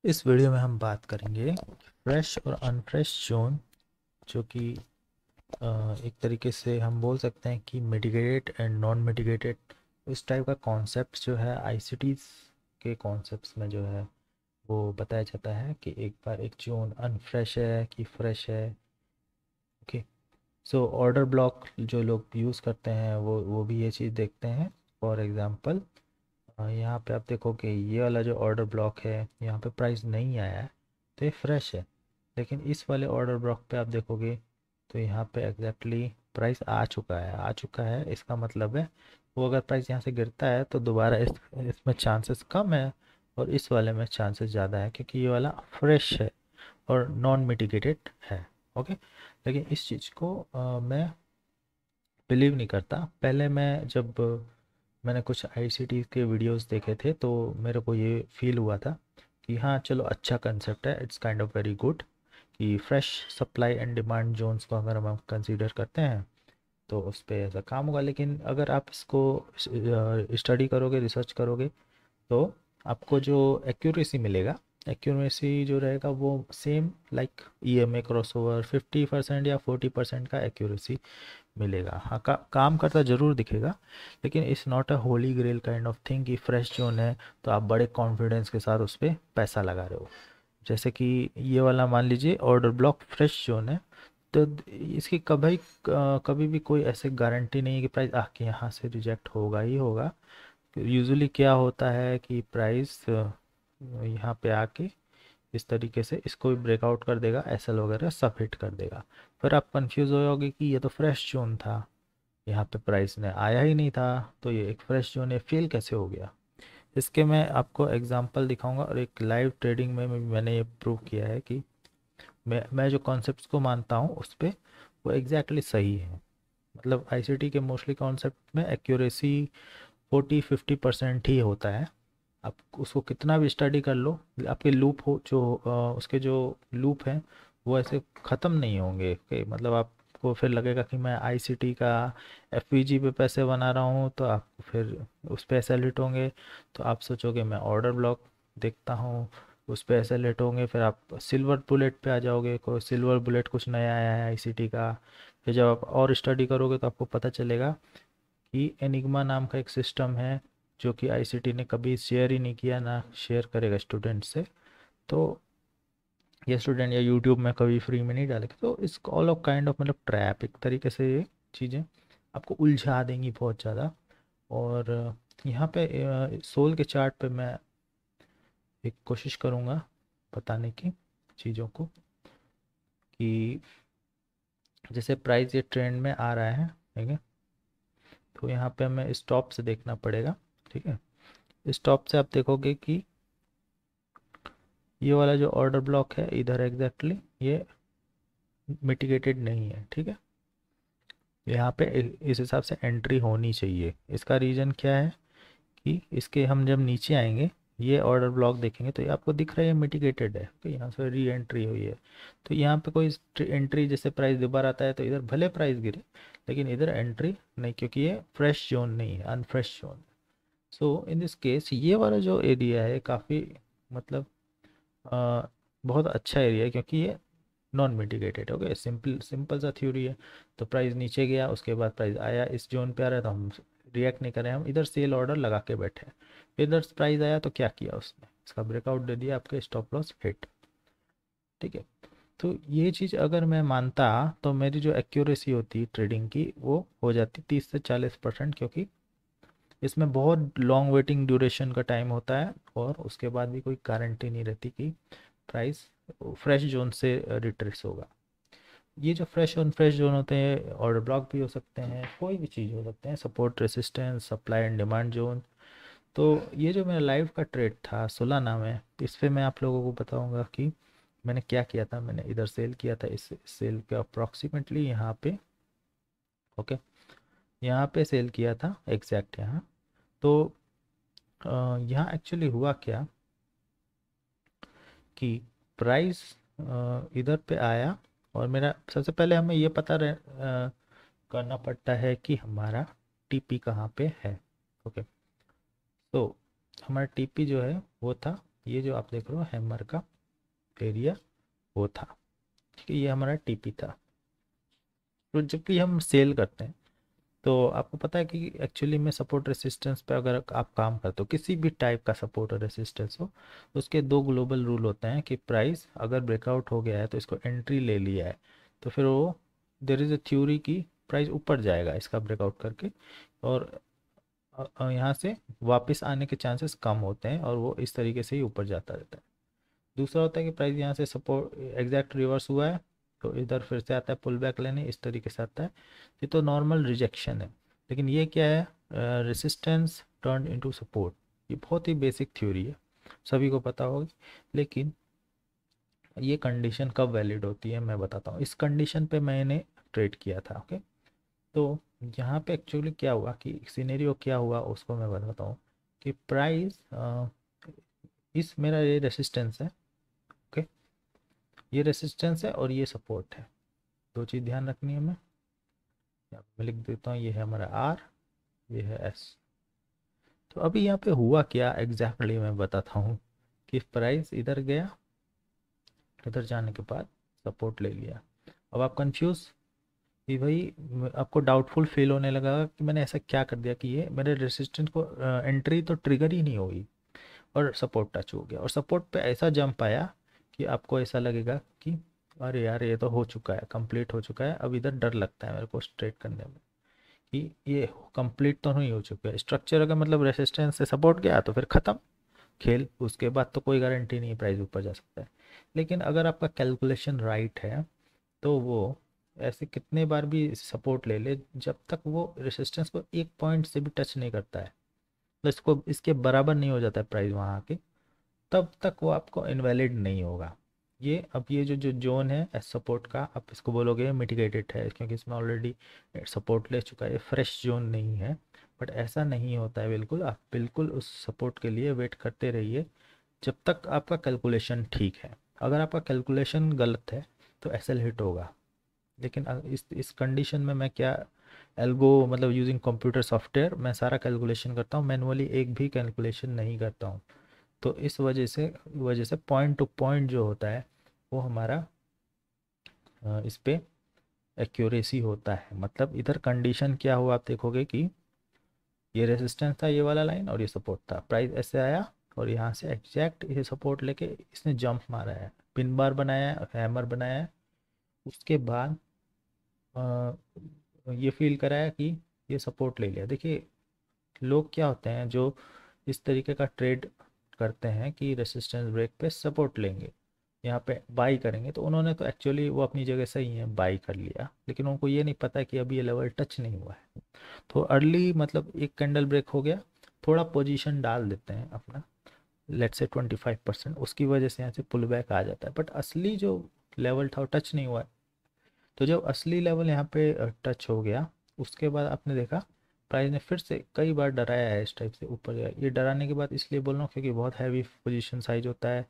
इस वीडियो में हम बात करेंगे फ्रेश और अनफ्रेश जोन, जो कि एक तरीके से हम बोल सकते हैं कि मिटिगेटेड एंड नॉन मिटिगेटेड। इस टाइप का कॉन्सेप्ट जो है आईसीटीज के कॉन्सेप्ट्स में जो है वो बताया जाता है कि एक बार एक जोन अनफ्रेश है कि फ्रेश है। ओके, सो ऑर्डर ब्लॉक जो लोग यूज़ करते हैं वो भी ये चीज़ देखते हैं। फॉर एग्ज़ाम्पल, यहाँ पे आप देखोगे ये वाला जो ऑर्डर ब्लॉक है यहाँ पे प्राइस नहीं आया है तो ये फ्रेश है। लेकिन इस वाले ऑर्डर ब्लॉक पे आप देखोगे तो यहाँ पे एग्जैक्टली प्राइस आ चुका है। इसका मतलब है वो अगर प्राइस यहाँ से गिरता है तो दोबारा इसमें चांसेस कम है और इस वाले में चांसेस ज़्यादा है क्योंकि ये वाला फ्रेश है और नॉन मिटिगेटेड है। ओके, लेकिन इस चीज़ को मैं बिलीव नहीं करता। पहले मैं जब मैंने कुछ आईसीटी के वीडियोस देखे थे तो मेरे को ये फील हुआ था कि हाँ चलो अच्छा कंसेप्ट है, it's kind of very good कि fresh supply and demand zones को अगर हम कंसीडर करते हैं तो उस पे ऐसा काम होगा। लेकिन अगर आप इसको स्टडी करोगे, रिसर्च करोगे, तो आपको जो एक्यूरेसी मिलेगा, एक्यूरेसी जो रहेगा वो सेम लाइक ईएमए क्रॉसओवर 50% या 40% का एक्यूरेसी मिलेगा। हाँ, काम करता ज़रूर दिखेगा, लेकिन it's not a holy grail kind of thing कि फ्रेश जोन है तो आप बड़े कॉन्फिडेंस के साथ उस पर पैसा लगा रहे हो। जैसे कि ये वाला मान लीजिए ऑर्डर ब्लॉक फ्रेश जोन है, तो इसकी कभी भी कोई ऐसे गारंटी नहीं है कि प्राइस आके यहाँ से रिजेक्ट होगा ही होगा। यूजुअली क्या होता है कि प्राइस यहाँ पे आके इस तरीके से इसको भी ब्रेकआउट कर देगा, एसएल वगैरह सब हिट कर देगा। फिर आप कंफ्यूज हो जाओगे कि ये तो फ्रेश जोन था, यहाँ पे प्राइस ने आया ही नहीं था, तो ये एक फ्रेश जोन है, फेल कैसे हो गया। इसके मैं आपको एग्जांपल दिखाऊंगा और एक लाइव ट्रेडिंग में मैंने ये प्रूव किया है कि मैं जो कॉन्सेप्ट्स को मानता हूँ उस पर वो एग्जैक्टली सही है। मतलब आईसीटी के मोस्टली कॉन्सेप्ट में एक्यूरेसी 40-50% ही होता है। आप उसको कितना भी स्टडी कर लो, आपके लूप हो जो उसके जो लूप हैं वो ऐसे ख़त्म नहीं होंगे कि मतलब आपको फिर लगेगा कि मैं आईसीटी का एफवीजी पे पैसे बना रहा हूँ तो आपको फिर उस पे ऐसे लेट होंगे। तो आप सोचोगे मैं ऑर्डर ब्लॉक देखता हूँ, उस पे ऐसे लेट होंगे, फिर आप सिल्वर बुलेट पे आ जाओगे, कोई सिल्वर बुलेट कुछ नया आया है आईसीटी का। फिर जब आप और स्टडी करोगे तो आपको पता चलेगा कि एनिग्मा नाम का एक सिस्टम है जो कि आईसीटी ने कभी शेयर ही नहीं किया, ना शेयर करेगा स्टूडेंट से। तो ये स्टूडेंट या यूट्यूब में कभी फ्री में नहीं डालेगा। तो इस ऑल ऑफ काइंड ऑफ मतलब ट्रैप एक तरीके से ये चीज़ें आपको उलझा देंगी बहुत ज़्यादा। और यहाँ पे सोल के चार्ट पे मैं एक कोशिश करूँगा बताने की चीज़ों को कि जैसे प्राइस ये ट्रेंड में आ रहा है, ठीक है, तो यहाँ पे हमें स्टॉप से देखना पड़ेगा। ठीक है, स्टॉप से आप देखोगे कि ये वाला जो ऑर्डर ब्लॉक है इधर एग्जैक्टली ये मिटिगेटेड नहीं है। ठीक है, यहाँ पे इस हिसाब से एंट्री होनी चाहिए। इसका रीज़न क्या है कि इसके हम जब नीचे आएंगे ये ऑर्डर ब्लॉक देखेंगे तो ये आपको दिख रहा है ये मिटिगेटेड है, तो यहाँ से री एंट्री हुई है। तो यहाँ पे कोई एंट्री, जैसे प्राइस दोबारा आता है तो इधर भले प्राइस गिरे लेकिन इधर एंट्री नहीं, क्योंकि ये फ्रेश जोन नहीं है, unfresh zone. So in this case ये वाला जो एरिया है काफ़ी मतलब अ, बहुत अच्छा एरिया है क्योंकि ये non mitigated. Okay, simple simple सा थ्योरी है। तो प्राइस नीचे गया, उसके बाद प्राइस आया, इस जोन पे आ रहा है तो हम रिएक्ट नहीं करें, हम इधर सेल ऑर्डर लगा के बैठे हैं। इधर प्राइस आया तो क्या किया उसने, इसका ब्रेकआउट दे दिया, आपके स्टॉप लॉस हिट। ठीक है, तो ये चीज़ अगर मैं मानता तो मेरी जो एक्यूरेसी होती ट्रेडिंग की वो हो जाती 30 से 40%, क्योंकि इसमें बहुत लॉन्ग वेटिंग ड्यूरेशन का टाइम होता है और उसके बाद भी कोई गारंटी नहीं रहती कि प्राइस फ्रेश जोन से रिट्रेस होगा। ये जो फ्रेश और फ्रेश जोन होते हैं ऑर्डर ब्लॉक भी हो सकते हैं, कोई भी चीज़ हो सकते हैं, support resistance supply and demand zone. तो ये जो मेरा लाइव का ट्रेड था सोलाना में, इस पे मैं आप लोगों को बताऊंगा कि मैंने क्या किया था। मैंने इधर सेल किया था, इस सेल के अप्रॉक्सीमेटली यहाँ पे, ओके, यहाँ पे सेल किया था एग्जैक्ट यहाँ। तो यहाँ एक्चुअली हुआ क्या कि प्राइस इधर पे आया और मेरा सबसे पहले हमें ये पता करना पड़ता है कि हमारा टीपी कहाँ पे है। ओके, तो हमारा टीपी जो है वो था ये जो आप देख रहे हो हैमर का एरिया वो था, ठीक है, ये हमारा टीपी था। तो जब भी हम सेल करते हैं तो आपको पता है कि एक्चुअली में सपोर्ट रेसिस्टेंस पे अगर आप काम करते हो, किसी भी टाइप का सपोर्ट और रेसिस्टेंस हो, तो उसके दो ग्लोबल रूल होते हैं कि प्राइस अगर ब्रेकआउट हो गया है तो इसको एंट्री ले लिया है तो फिर वो देर इज़ अ थ्योरी की प्राइस ऊपर जाएगा इसका ब्रेकआउट करके, और यहाँ से वापस आने के चांसेस कम होते हैं और वो इस तरीके से ही ऊपर जाता रहता है। दूसरा होता है कि प्राइस यहाँ से सपोर्ट एग्जैक्ट रिवर्स हुआ है तो इधर फिर से आता है पुल बैक लेने, इस तरीके से आता है। ये तो नॉर्मल रिजेक्शन है, लेकिन ये क्या है, रेसिस्टेंस टर्न इनटू सपोर्ट। ये बहुत ही बेसिक थ्योरी है, सभी को पता होगी। लेकिन ये कंडीशन कब वैलिड होती है मैं बताता हूँ। इस कंडीशन पे मैंने ट्रेड किया था, ओके। तो यहाँ पे एक्चुअली क्या हुआ कि सिनेरियो क्या हुआ उसको मैं बताता हूँ कि प्राइस इस मेरा ये रेसिस्टेंस है, ओके, ये रेसिस्टेंस है और ये सपोर्ट है। दो चीज़ ध्यान रखनी है, मैं लिख देता हूँ, ये है हमारा आर, ये है एस। तो अभी यहाँ पे हुआ क्या एग्जैक्टली मैं बताता हूँ कि प्राइस इधर गया, इधर जाने के बाद सपोर्ट ले लिया। अब आप कंफ्यूज कि भाई आपको डाउटफुल फील होने लगा कि मैंने ऐसा क्या कर दिया कि ये मेरे रेसिस्टेंट को एंट्री तो ट्रिगर ही नहीं हुई और सपोर्ट टच हो गया, और सपोर्ट पे ऐसा जंप आया कि आपको ऐसा लगेगा कि अरे यार ये तो हो चुका है, कंप्लीट हो चुका है। अब इधर डर लगता है मेरे को स्ट्रेट करने में कि ये कंप्लीट तो नहीं हो चुका है। स्ट्रक्चर अगर मतलब रेसिस्टेंस से सपोर्ट गया तो फिर ख़त्म खेल, उसके बाद तो कोई गारंटी नहीं है प्राइस ऊपर जा सकता है। लेकिन अगर आपका कैलकुलेशन राइट है तो वो ऐसे कितने बार भी सपोर्ट ले ले, जब तक वो रेसिस्टेंस को एक पॉइंट से भी टच नहीं करता है, तो इसको इसके बराबर नहीं हो जाता है प्राइस वहाँ के, तब तक वो आपको इनवैलिड नहीं होगा। ये अब ये जो जो जोन है एस सपोर्ट का, आप इसको बोलोगे मिटिगेटेड है क्योंकि इसमें ऑलरेडी सपोर्ट ले चुका है, ये फ्रेश जोन नहीं है। बट ऐसा नहीं होता है बिल्कुल, आप बिल्कुल उस सपोर्ट के लिए वेट करते रहिए जब तक आपका कैलकुलेशन ठीक है। अगर आपका कैलकुलेशन गलत है तो एसएल हिट होगा। लेकिन इस कंडीशन में मैं क्या, एल्गो मतलब यूजिंग कंप्यूटर सॉफ्टवेयर मैं सारा कैलकुलेशन करता हूँ, मैनुअली एक भी कैलकुलेशन नहीं करता हूँ। तो इस वजह से पॉइंट टू पॉइंट जो होता है वो हमारा इस पे एक्यूरेसी होता है। मतलब इधर कंडीशन क्या हुआ आप देखोगे कि ये रेजिस्टेंस था, ये वाला लाइन, और ये सपोर्ट था, प्राइस ऐसे आया और यहाँ से एग्जैक्ट ये सपोर्ट लेके इसने जंप मारा है, पिन बार बनाया है, हैमर बनाया है। उसके बाद ये फील कराया कि ये सपोर्ट ले लिया। देखिए लोग क्या होते हैं जो इस तरीके का ट्रेड करते हैं कि रेसिस्टेंस ब्रेक पे सपोर्ट लेंगे, यहाँ पे बाई करेंगे, तो उन्होंने तो एक्चुअली वो अपनी जगह सही है, बाई कर लिया, लेकिन उनको ये नहीं पता कि अभी ये लेवल टच नहीं हुआ है। तो अर्ली मतलब एक कैंडल ब्रेक हो गया, थोड़ा पोजीशन डाल देते हैं अपना, लेट्स से 25%, उसकी वजह से यहाँ से पुल बैक आ जाता है। बट असली जो लेवल था वो टच नहीं हुआ है। तो जब असली लेवल यहाँ पे टच हो गया उसके बाद आपने देखा प्राइस ने फिर से कई बार डराया है इस टाइप से ऊपर गया। ये डराने के बाद इसलिए बोल रहा हूँ क्योंकि बहुत हैवी पोजीशन साइज होता है,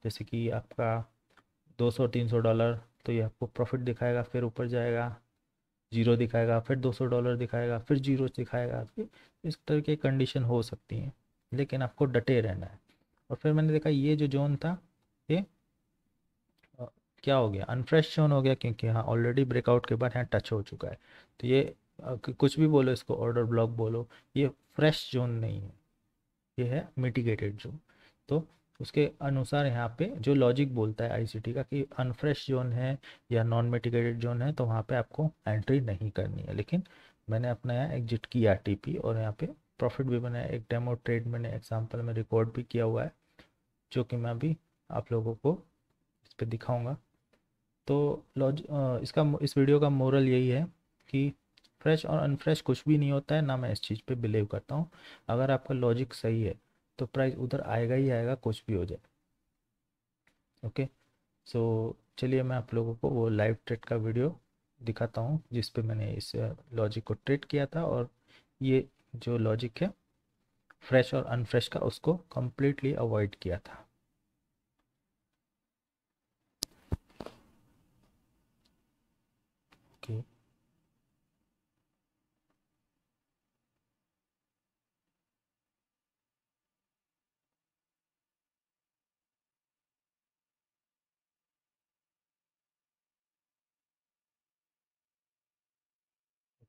जैसे कि आपका 200-300 डॉलर, तो ये आपको प्रॉफिट दिखाएगा, फिर ऊपर जाएगा, जीरो दिखाएगा, फिर $200 दिखाएगा, फिर जीरो दिखाएगा। तो इस तरह की कंडीशन हो सकती है, लेकिन आपको डटे रहना है। और फिर मैंने देखा ये जो जोन था ये अ, क्या हो गया, अनफ्रेश जोन हो गया, क्योंकि हाँ ऑलरेडी ब्रेकआउट के बाद यहाँ टच हो चुका है। तो ये कुछ भी बोलो, इसको ऑर्डर ब्लॉक बोलो, ये फ्रेश जोन नहीं है, ये है मिटिगेटेड जोन। तो उसके अनुसार यहाँ पे जो लॉजिक बोलता है आईसीटी का कि अनफ्रेश जोन है या नॉन मिटिगेटेड जोन है, तो वहाँ पे आपको एंट्री नहीं करनी है। लेकिन मैंने अपना यहाँ एग्जिट किया टीपी और यहाँ पे प्रॉफिट भी बनाया। एक डेमो ट्रेड मैंने एग्जांपल में रिकॉर्ड भी किया हुआ है, जो कि मैं अभी आप लोगों को इस पर दिखाऊंगा। तो इसका इस वीडियो का मोरल यही है कि फ्रेश और अनफ्रेश कुछ भी नहीं होता है, ना मैं इस चीज़ पे बिलीव करता हूँ। अगर आपका लॉजिक सही है तो प्राइस उधर आएगा ही आएगा, कुछ भी हो जाए। ओके, सो चलिए मैं आप लोगों को वो लाइव ट्रेड का वीडियो दिखाता हूँ जिस पे मैंने इस लॉजिक को ट्रेड किया था, और ये जो लॉजिक है फ्रेश और अनफ्रेश का उसको कम्प्लीटली अवॉइड किया था। Okay,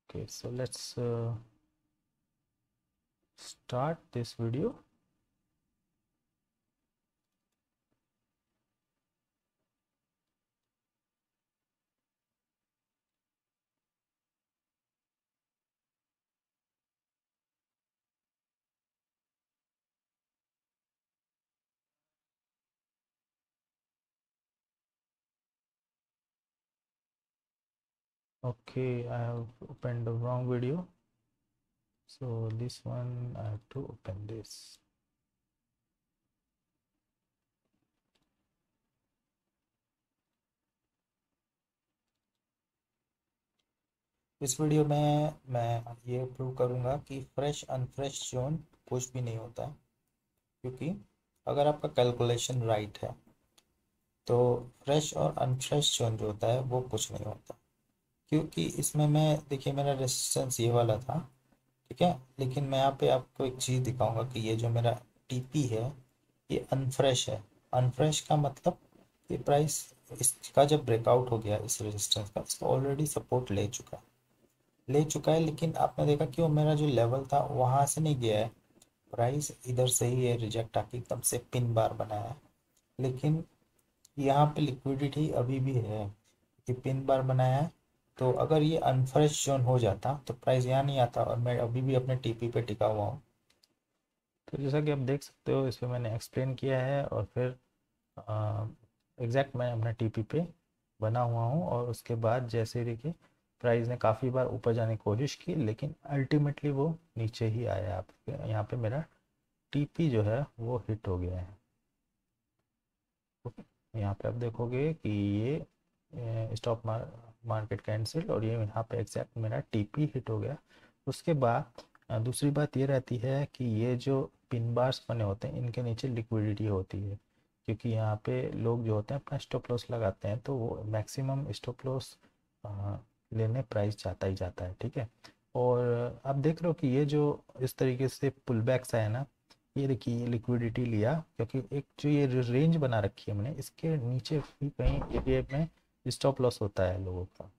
Okay, so let's start this video. Okay, I have opened the wrong video, so this one I have to open this. इस वीडियो में मैं ये प्रूव करूँगा कि फ्रेश अनफ्रेश जोन कुछ भी नहीं होता, क्योंकि अगर आपका कैलकुलेशन राइट है तो फ्रेश और अनफ्रेश जोन जो होता है वो कुछ नहीं होता। क्योंकि इसमें मैं देखिए मेरा रेजिस्टेंस ये वाला था, ठीक है, लेकिन मैं यहाँ पे आपको एक चीज़ दिखाऊंगा कि ये जो मेरा टीपी है ये अनफ्रेश है। अनफ्रेश का मतलब ये प्राइस इसका जब ब्रेकआउट हो गया इस रेजिस्टेंस का, इसका ऑलरेडी सपोर्ट ले चुका है, लेकिन आपने देखा कि वो मेरा जो लेवल था वहाँ से नहीं गया है, प्राइस इधर से ही है रिजेक्ट आके एकदम से पिन बार बनाया है। लेकिन यहाँ पे लिक्विडिटी अभी भी है कि पिन बार बनाया है, तो अगर ये अनफ्रेश जोन हो जाता तो प्राइस यहाँ नहीं आता और मैं अभी भी अपने टीपी पे टिका हुआ हूँ। तो जैसा कि आप देख सकते हो इसमें मैंने एक्सप्लेन किया है और फिर एग्जैक्ट मैं अपना टीपी पे बना हुआ हूँ, और उसके बाद जैसे देखिए प्राइस ने काफ़ी बार ऊपर जाने की कोशिश की, लेकिन अल्टीमेटली वो नीचे ही आया। आप यहाँ पे मेरा टीपी जो है वो हिट हो गया है। ओके, यहाँ पे आप देखोगे कि ये स्टॉक मार्केट कैंसिल और ये यहाँ पे एग्जैक्ट मेरा टीपी हिट हो गया। उसके बाद दूसरी बात ये रहती है कि ये जो पिन बार्स बने होते हैं इनके नीचे लिक्विडिटी होती है, क्योंकि यहाँ पे लोग जो होते हैं अपना स्टॉप लॉस लगाते हैं, तो वो मैक्सिमम स्टॉप लॉस लेने प्राइस जाता ही जाता है, ठीक है। और आप देख रहे हो कि ये जो इस तरीके से पुल बैक्स आया ना, ये देखिए लिक्विडिटी लिया, क्योंकि एक जो ये रेंज बना रखी है मैंने, इसके नीचे भी कहीं एरिया में स्टॉप लॉस होता है लोगों का।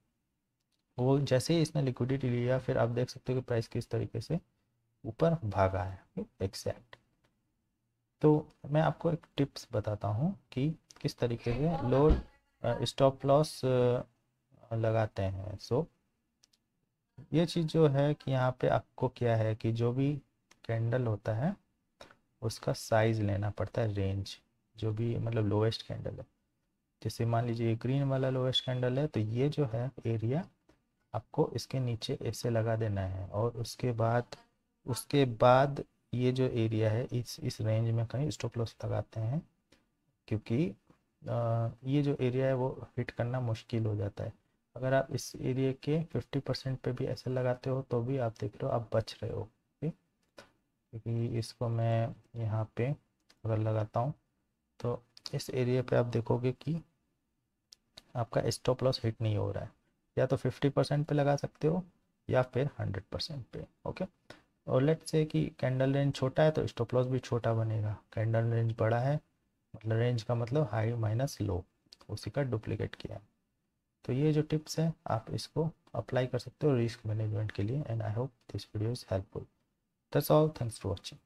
वो जैसे ही इसने लिक्विडिटी लिया फिर आप देख सकते हो कि प्राइस किस तरीके से ऊपर भागा है एग्जैक्ट। तो मैं आपको एक टिप्स बताता हूँ कि किस तरीके से लोग स्टॉप लॉस लगाते हैं। सो ये चीज़ जो है कि यहाँ पे आपको क्या है कि जो भी कैंडल होता है उसका साइज लेना पड़ता है, रेंज जो भी मतलब लोएस्ट कैंडल है। जैसे मान लीजिए ग्रीन वाला लोएस्ट कैंडल है, तो ये जो है एरिया आपको इसके नीचे ऐसे लगा देना है, और उसके बाद ये जो एरिया है इस रेंज में कहीं स्टॉप लॉस लगाते हैं, क्योंकि ये जो एरिया है वो हिट करना मुश्किल हो जाता है। अगर आप इस एरिया के 50% पे भी ऐसे लगाते हो तो भी आप देख रहे हो आप बच रहे हो, ठीक। क्योंकि इसको मैं यहाँ पे अगर लगाता हूँ तो इस एरिया पे आप देखोगे कि आपका स्टॉप लॉस हिट नहीं हो रहा है। या तो 50% पे लगा सकते हो या फिर 100% पे, ओके। और लेट्स से कि कैंडल रेंज छोटा है तो स्टॉप लॉस भी छोटा बनेगा, कैंडल रेंज बड़ा है मतलब रेंज का मतलब हाई माइनस लो, उसी का डुप्लीकेट किया है। तो ये जो टिप्स है आप इसको अप्लाई कर सकते हो रिस्क मैनेजमेंट के लिए, and I hope this video is helpful. That's all, thanks for watching.